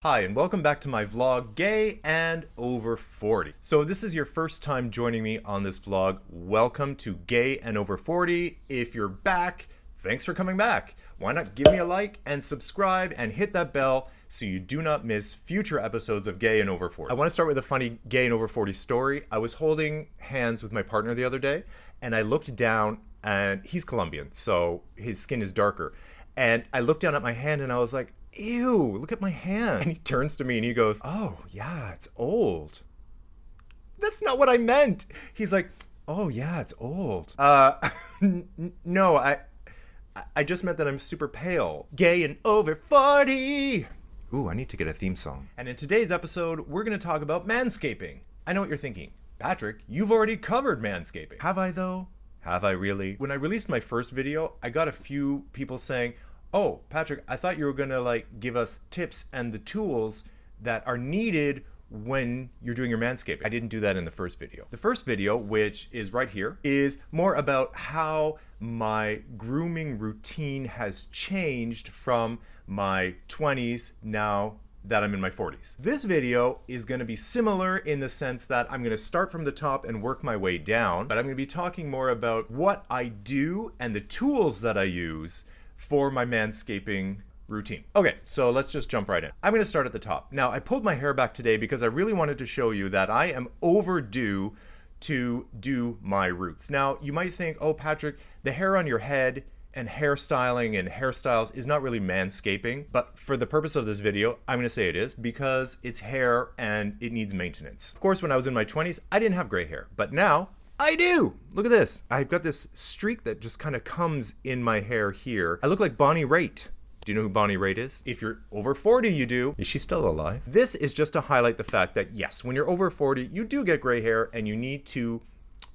Hi, and welcome back to my vlog, Gay and Over 40. So if this is your first time joining me on this vlog, welcome to Gay and Over 40. If you're back, thanks for coming back. Why not give me a like and subscribe and hit that bell so you do not miss future episodes of Gay and Over 40. I want to start with a funny Gay and Over 40 story. I was holding hands with my partner the other day, and I looked down, and he's Colombian, so his skin is darker. And I looked down at my hand and I was like, ew, look at my hand. And he turns to me and he goes, oh, yeah, it's old. That's not what I meant. He's like, oh, yeah, it's old. No, I just meant that I'm super pale. Gay and over 40. Ooh, I need to get a theme song. And in today's episode, we're going to talk about manscaping. I know what you're thinking. Patrick, you've already covered manscaping. Have I, though? Have I really? When I released my first video, I got a few people saying, oh, Patrick, I thought you were gonna give us tips and the tools that are needed when you're doing your manscaping. I didn't do that in the first video. The first video, which is right here, is more about how my grooming routine has changed from my 20s now that I'm in my 40s. This video is gonna be similar in the sense that I'm gonna start from the top and work my way down, but I'm gonna be talking more about what I do and the tools that I use for my manscaping routine. Okay, so let's just jump right in. I'm gonna start at the top. Now, I pulled my hair back today because I really wanted to show you that I am overdue to do my roots. Now, you might think, oh, Patrick, the hair on your head and hairstyling and hairstyles is not really manscaping, but for the purpose of this video, I'm gonna say it is because it's hair and it needs maintenance. Of course, when I was in my 20s, I didn't have gray hair, but now I do. Look at this. I've got this streak that just kind of comes in my hair here. I look like Bonnie Raitt. Do you know who Bonnie Raitt is? If you're over 40, you do. Is she still alive? This is just to highlight the fact that yes, when you're over 40, you do get gray hair and you need to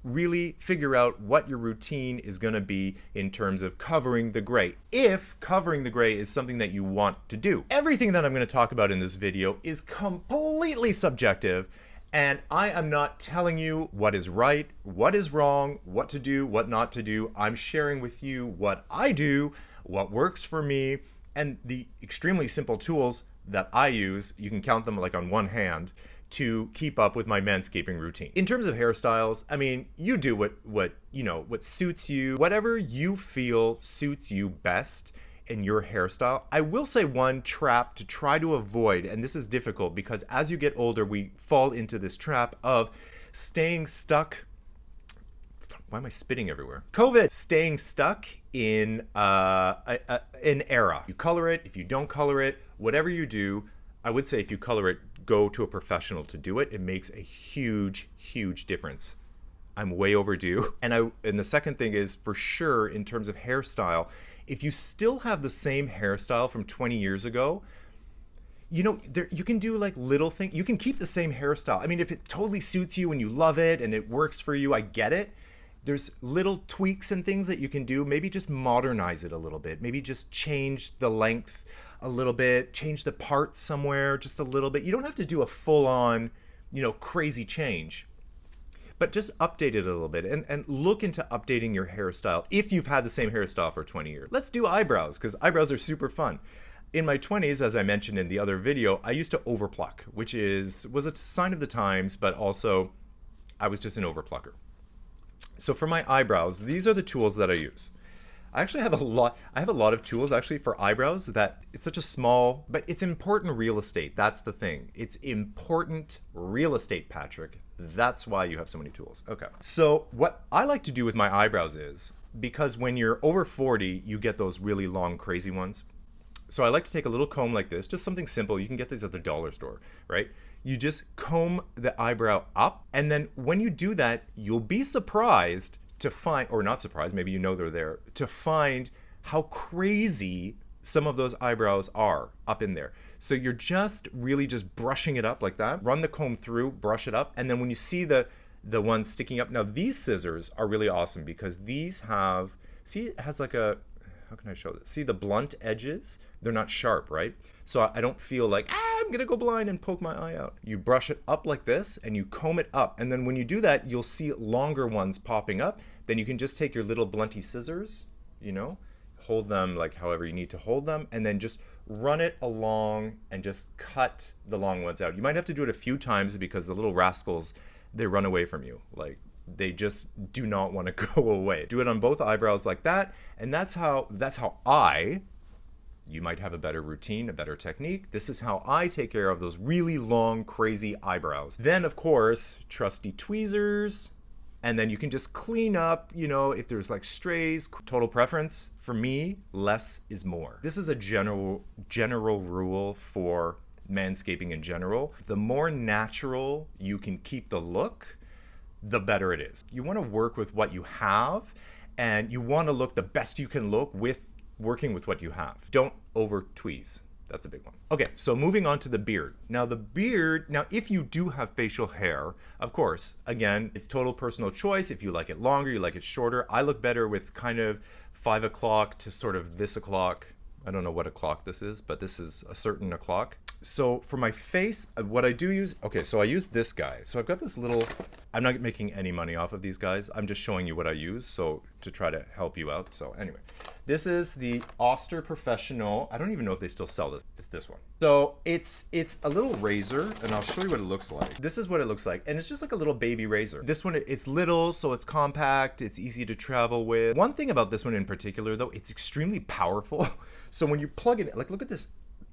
really figure out what your routine is going to be in terms of covering the gray, if covering the gray is something that you want to do. Everything that I'm going to talk about in this video is completely subjective, and I am not telling you what is right, what is wrong, what to do, what not to do. I'm sharing with you what I do, what works for me, and the extremely simple tools that I use. You can count them like on one hand to keep up with my manscaping routine. In terms of hairstyles, I mean, you do what suits you, whatever you feel suits you best in your hairstyle. I will say one trap to try to avoid, and this is difficult because as you get older, we fall into this trap of staying stuck. Why am I spitting everywhere? COVID, staying stuck in an era. You color it, if you don't color it, whatever you do, I would say if you color it, go to a professional to do it. It makes a huge, huge difference. I'm way overdue. And the second thing is, for sure, in terms of hairstyle, if you still have the same hairstyle from 20 years ago, you can do like little things. You can keep the same hairstyle. I mean, if it totally suits you and you love it and it works for you, I get it. There's little tweaks and things that you can do. Maybe just modernize it a little bit. Maybe just change the length a little bit, change the part somewhere just a little bit. You don't have to do a full-on, crazy change, but just update it a little bit and look into updating your hairstyle if you've had the same hairstyle for 20 years. Let's do eyebrows, because eyebrows are super fun. In my 20s, as I mentioned in the other video, I used to overpluck, which was a sign of the times, but also I was just an overplucker. So for my eyebrows, these are the tools that I use. I actually have a lot of tools actually for eyebrows that it's such a small, but it's important real estate. That's the thing. It's important real estate, Patrick. That's why you have so many tools. Okay. So what I like to do with my eyebrows is, because when you're over 40, you get those really long, crazy ones. So I like to take a little comb like this, just something simple. You can get these at the dollar store, right? You just comb the eyebrow up. And then when you do that, you'll be surprised to find, or not surprised, maybe they're there, to find how crazy some of those eyebrows are up in there. So you're really just brushing it up like that. Run the comb through, brush it up, and then when you see the ones sticking up, now these scissors are really awesome because these it has like a, how can I show this? See the blunt edges? They're not sharp, right? So I don't feel like, I'm gonna go blind and poke my eye out. You brush it up like this and you comb it up. And then when you do that, you'll see longer ones popping up. Then you can just take your little blunty scissors, hold them like however you need to hold them, and then just run it along and just cut the long ones out. You might have to do it a few times because the little rascals, they run away from you. Like, they just do not want to go away. Do it on both eyebrows like that, and that's how you might have a better routine, a better technique. This is how I take care of those really long, crazy eyebrows. Then, of course, trusty tweezers. And then you can just clean up, you know, if there's like strays. Total preference, for me, less is more. This is a general rule for manscaping in general. The more natural you can keep the look, the better it is. You want to work with what you have, and you want to look the best you can look with working with what you have. Don't over tweeze. That's a big one. Okay, so moving on to the beard. Now if you do have facial hair, of course, again, it's total personal choice. If you like it longer, you like it shorter. I look better with kind of 5 o'clock to sort of this o'clock. I don't know what o'clock this is, but this is a certain o'clock. So for my face, what I do use, okay, so I use this guy. So I've got this little, I'm not making any money off of these guys. I'm just showing you what I use, so to try to help you out. So anyway, this is the Oster Professional. I don't even know if they still sell this. It's this one. So it's a little razor, and I'll show you what it looks like. This is what it looks like, and it's just like a little baby razor. This one, it's little, so it's compact, it's easy to travel with. One thing about this one in particular, though, it's extremely powerful. So when you plug it, like, look at this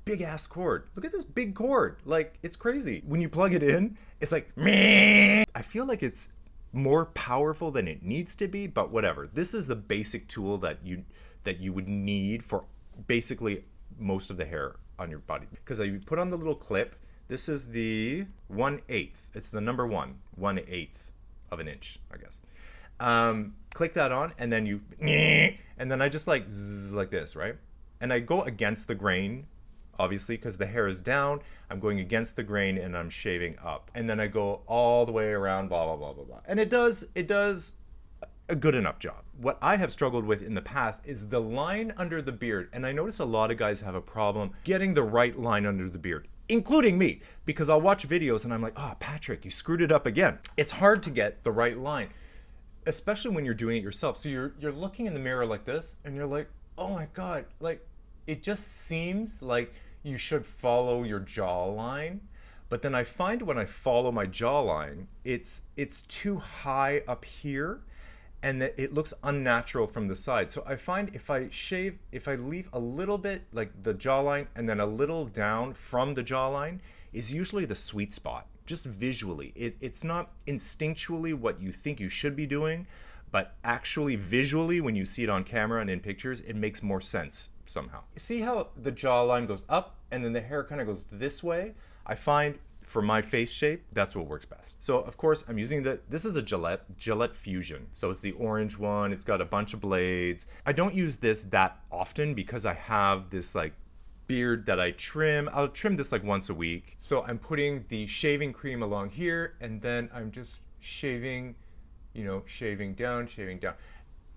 big ass cord. Look at this big cord. Like, it's crazy. When you plug it in, it's like, meh. I feel like it's more powerful than it needs to be, but whatever. This is the basic tool that you would need for basically most of the hair on your body. Because you put on the little clip. This is the 1/8. It's the number 1/8 of an inch, I guess. Click that on, and then and then I just like zzz, like this, right? And I go against the grain, obviously, because the hair is down. I'm going against the grain and I'm shaving up. And then I go all the way around, blah, blah, blah, blah, blah. And it does a good enough job. What I have struggled with in the past is the line under the beard. And I notice a lot of guys have a problem getting the right line under the beard, including me, because I'll watch videos and I'm like, oh, Patrick, you screwed it up again. It's hard to get the right line, especially when you're doing it yourself. So you're looking in the mirror like this and you're like, oh my God, like, it just seems like you should follow your jawline. But then I find when I follow my jawline, it's too high up here and that it looks unnatural from the side. So I find if I leave a little bit like the jawline and then a little down from the jawline is usually the sweet spot, just visually. It's not instinctually what you think you should be doing, but actually visually, when you see it on camera and in pictures, it makes more sense somehow. See how the jawline goes up and then the hair kind of goes this way? I find for my face shape, that's what works best. So of course I'm using this is a Gillette Fusion. So it's the orange one, it's got a bunch of blades. I don't use this that often because I have this like beard that I trim. I'll trim this like once a week. So I'm putting the shaving cream along here and then I'm just shaving, shaving down.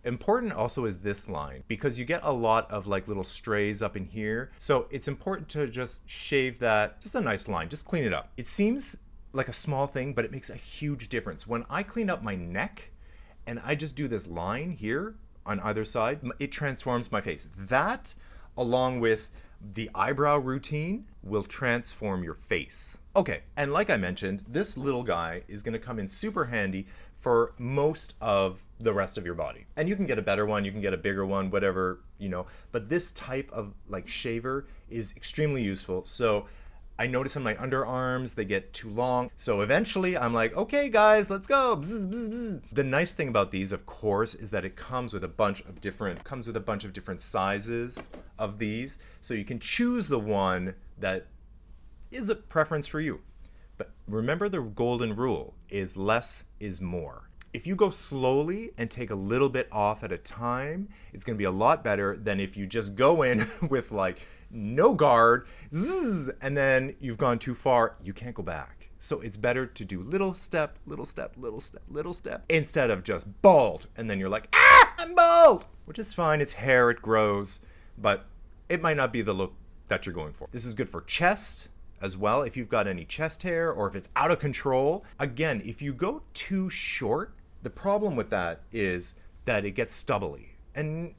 Important also is this line because you get a lot of like little strays up in here. So it's important to just shave that, just a nice line, just clean it up. It seems like a small thing, but it makes a huge difference. When I clean up my neck and I just do this line here on either side, it transforms my face. That, along with the eyebrow routine, will transform your face. Okay, and like I mentioned, this little guy is gonna come in super handy for most of the rest of your body. And you can get a better one, you can get a bigger one, whatever, but this type of like shaver is extremely useful. So I notice in my underarms, they get too long. So eventually I'm like, okay guys, let's go. Bzz, bzz, bzz. The nice thing about these, of course, is that it comes with a bunch of different sizes of these. So you can choose the one that is a preference for you. But remember, the golden rule is less is more. If you go slowly and take a little bit off at a time, it's gonna be a lot better than if you just go in with like no guard, zzz, and then you've gone too far, you can't go back. So it's better to do little step, instead of just bald. And then you're like, I'm bald, which is fine, it's hair, it grows, but it might not be the look that you're going for. This is good for chest as well, if you've got any chest hair or if it's out of control. Again, if you go too short, the problem with that is that it gets stubbly. And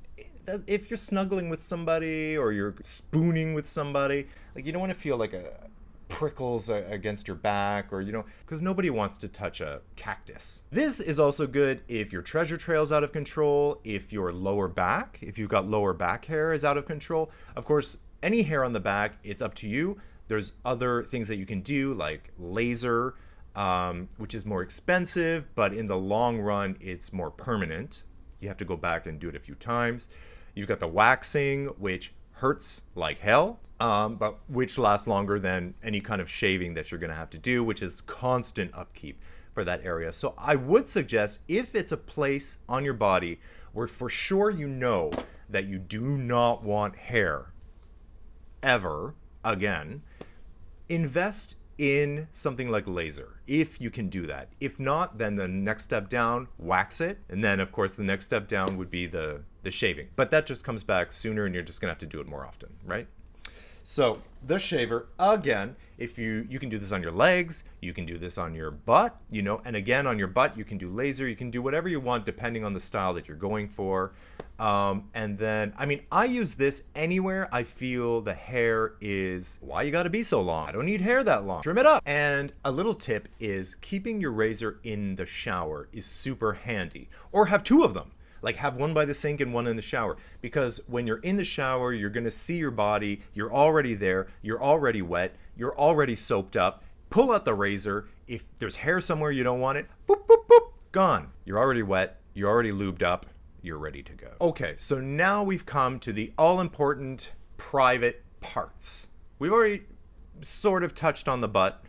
if you're snuggling with somebody or you're spooning with somebody, like you don't want to feel like a prickles against your back, or because nobody wants to touch a cactus. This is also good if your treasure trail's out of control, if your lower back, if you've got lower back hair is out of control. Of course, any hair on the back, it's up to you. There's other things that you can do like laser, which is more expensive, but in the long run, it's more permanent. You have to go back and do it a few times. You've got the waxing, which hurts like hell, but which lasts longer than any kind of shaving that you're going to have to do, which is constant upkeep for that area. So I would suggest, if it's a place on your body where for sure you know that you do not want hair ever again, invest in something like laser, if you can do that. If not, then the next step down, wax it. And then of course the next step down would be the shaving. But that just comes back sooner and you're just gonna have to do it more often, right? So the shaver, again, if you can do this on your legs, you can do this on your butt, and again on your butt you can do laser, you can do whatever you want depending on the style that you're going for. And then, I use this anywhere I feel the hair is, why you gotta be so long? I don't need hair that long. Trim it up. And a little tip is keeping your razor in the shower is super handy. Or have two of them. Like have one by the sink and one in the shower, because when you're in the shower, you're gonna see your body, you're already there, you're already wet, you're already soaped up. Pull out the razor. If there's hair somewhere you don't want it, boop, boop, boop, gone. You're already wet, you're already lubed up, you're ready to go. Okay, so now we've come to the all-important private parts. We've already sort of touched on the butt.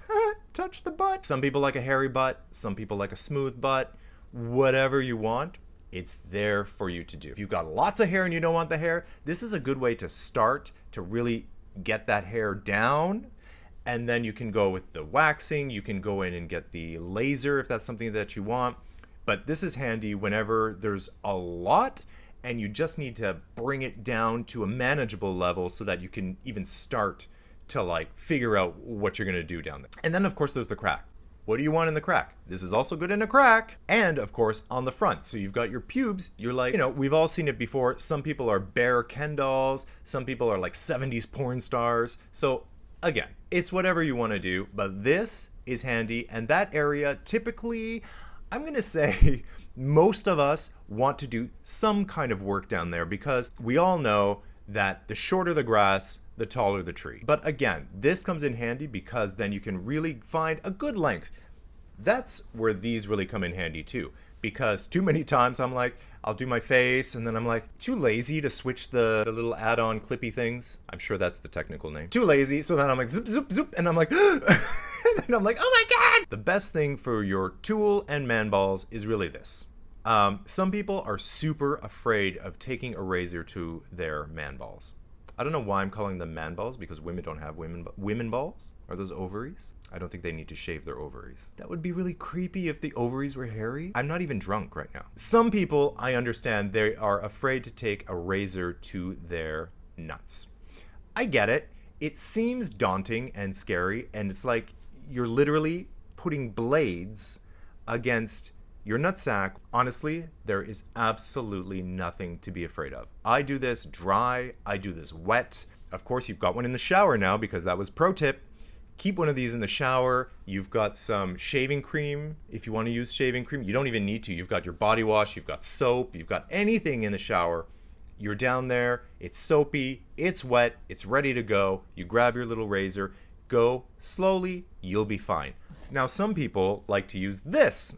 Touch the butt. Some people like a hairy butt, some people like a smooth butt. Whatever you want, it's there for you to do. If you've got lots of hair and you don't want the hair, this is a good way to start to really get that hair down. And then you can go with the waxing, you can go in and get the laser if that's something that you want. But this is handy whenever there's a lot and you just need to bring it down to a manageable level so that you can even start to figure out what you're gonna do down there. And then of course there's the crack. What do you want in the crack? This is also good in a crack. And of course on the front. So you've got your pubes. You're like, we've all seen it before. Some people are bare Ken dolls. Some people are like 70s porn stars. So again, it's whatever you want to do, but this is handy. And that area typically, I'm going to say most of us want to do some kind of work down there, because we all know that the shorter the grass, the taller the tree. But again, this comes in handy because then you can really find a good length. That's where these really come in handy too, because too many times I'm like, I'll do my face and then I'm like, too lazy to switch the little add-on clippy things. I'm sure that's the technical name. Too lazy, so then I'm like, zip, zip, zip, and I'm like, and then I'm like, oh my God! The best thing for your tool and man balls is really this. Some people are super afraid of taking a razor to their man balls. I don't know why I'm calling them man balls, because women don't have women balls. Are those ovaries? I don't think they need to shave their ovaries. That would be really creepy if the ovaries were hairy. I'm not even drunk right now. Some people, I understand, they are afraid to take a razor to their nuts. I get it. It seems daunting and scary, and it's like you're literally putting blades against your nutsack. Honestly, there is absolutely nothing to be afraid of. I do this dry, I do this wet. Of course, you've got one in the shower now, because that was pro tip. Keep one of these in the shower. You've got some shaving cream. If you want to use shaving cream, you don't even need to. You've got your body wash, you've got soap, you've got anything in the shower. You're down there, it's soapy, it's wet, it's ready to go. You grab your little razor, go slowly, you'll be fine. Now, some people like to use this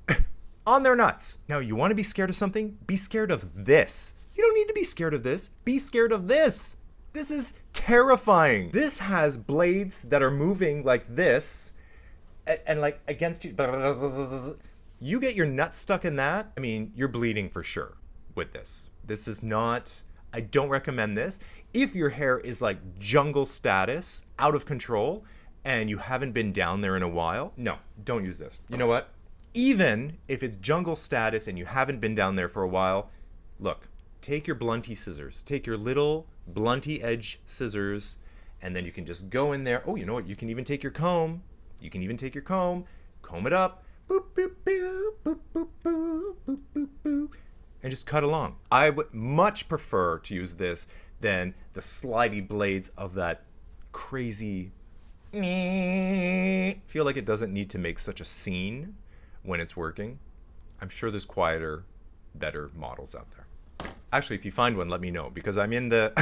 on their nuts. Now, you want to be scared of something? Be scared of this. You don't need to be scared of this. Be scared of this. This is terrifying. This has blades that are moving like this and like against you. You get your nut stuck in that, you're bleeding for sure with this. This is not, I don't recommend this. If your hair is like jungle status, out of control, and you haven't been down there in a while, no, don't use this. You know what? Even if it's jungle status and you haven't been down there for a while, look, take your blunty scissors. Take your little blunty edge scissors, and then you can just go in there. Oh, you know what? You can even take your comb. Comb it up. Boop, boop, boop, boop, boop, boop, boop, boop, boop. and just cut along. I would much prefer to use this than the slidey blades of that crazy... feel like it doesn't need to make such a scene when it's working. I'm sure there's quieter, better models out there. Actually, if you find one, let me know, because I'm in the...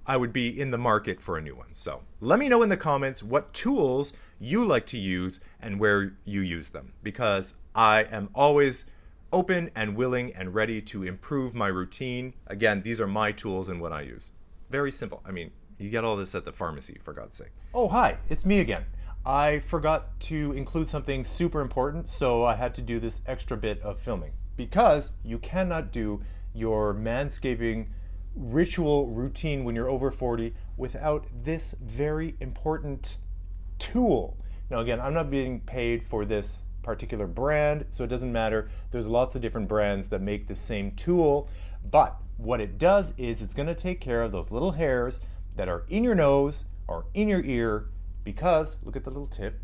I would be in the market for a new one. So let me know in the comments what tools you like to use and where you use them, because I am always open and willing and ready to improve my routine. Again, these are my tools and what I use. Very simple. I mean, you get all this at the pharmacy, for God's sake. Oh, hi, it's me again. I forgot to include something super important, so I had to do this extra bit of filming, because you cannot do your manscaping ritual routine when you're over 40 without this very important tool. Now again, I'm not being paid for this particular brand, so it doesn't matter. There's lots of different brands that make the same tool, but what it does is it's going to take care of those little hairs that are in your nose or in your ear, because look at the little tip.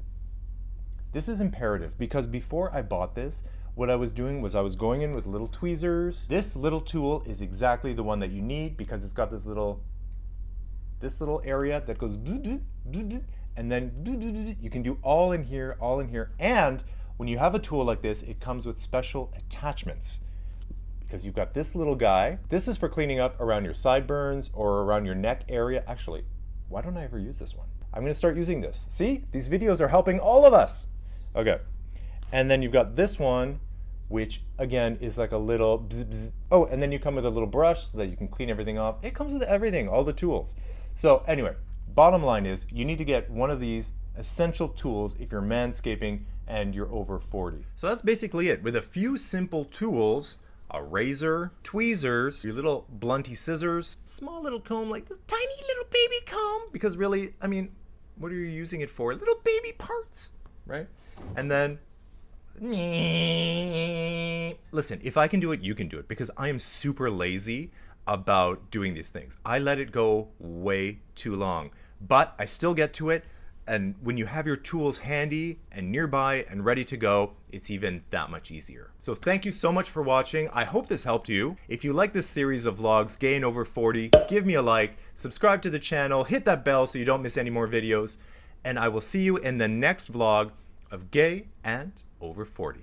This is imperative, because before I bought this, what I was doing was I was going in with little tweezers. This little tool is exactly the one that you need, because it's got this little area that goes bzz, bzz, bzz, bzz, and then bzz, bzz, bzz. You can do all in here, all in here. And when you have a tool like this, it comes with special attachments, because you've got this little guy. This is for cleaning up around your sideburns or around your neck area. Actually, why don't I ever use this one? I'm going to start using this. See, these videos are helping all of us. Okay. And then you've got this one, which again is like a little bzz, bzz. Oh, and then you come with a little brush so that you can clean everything off. It comes with everything, all the tools. So anyway, bottom line is you need to get one of these essential tools if you're manscaping and you're over 40. So that's basically it. With a few simple tools, a razor, tweezers, your little blunty scissors, small little comb like this tiny little baby comb, because really, I mean, what are you using it for? Little baby parts, right? And then, listen, if I can do it, you can do it, because I am super lazy about doing these things. I let it go way too long, but I still get to it. And when you have your tools handy and nearby and ready to go, it's even that much easier. So thank you so much for watching. I hope this helped you. If you like this series of vlogs, Gay and Over 40, give me a like, subscribe to the channel, hit that bell so you don't miss any more videos, and I will see you in the next vlog of Gay and Over 40.